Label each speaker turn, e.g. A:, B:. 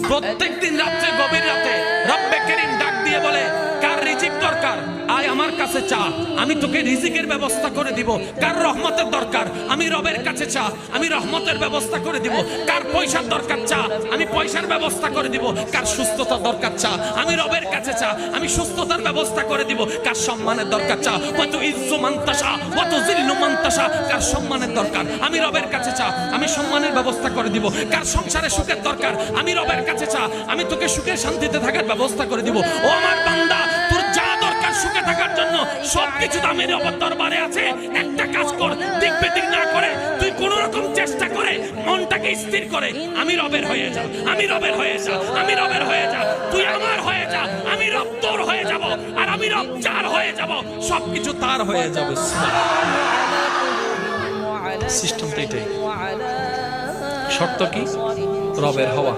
A: প্রত্যেকদিন রাত্রে গভীর রাতে রব্বে কারীম ডাক দিয়ে বলে, কার রিজিক দরকার আয় আমার কাছে চা, আমি তোকে রিজিকের ব্যবস্থা করে দিব। কার রহমতের দরকার আমি রবের কাছে চা, আমি রহমতের ব্যবস্থা করে দিব। কার পয়সার দরকার চা, আমি পয়সার ব্যবস্থা করে দিব। কার সুস্থতার দরকার চা, আমি রবের কাছে চা, আমি সুস্থতার ব্যবস্থা করে দিব। কার সম্মানের দরকার চা, ওয়াতু ইজ্জু মান তাশা ওয়াতু যিল্লু মান তাশা, কার সম্মানের দরকার আমি রবের কাছে চা, আমি সম্মানের ব্যবস্থা করে দিব। কার সংসারে সুখের দরকার আমি রবের কাছে চা, আমি তোকে সুখে শান্তিতে থাকার ব্যবস্থা করে দিব। ও আমার বান্দা, তোর যা দরকার সুখে থাকার জন্য সবকিছু আমি রবের দরবারে আছে। একটা কাজ কর, দিক বেদিক না করে তুই কোন রকম চেষ্টা করে মনটাকে স্থির করে আমি রবের হয়ে যা, আমি রবের হয়ে যা, আমি রবের হয়ে যা। তুই আমার হয়ে যা, আমি রব তোর হয়ে যাব, আর আমি রব যার হয়ে যাব, সবকিছু তার হয়ে যাবে। সিস্টেম তো এটাই। শর্ত কি? রবের হওয়া।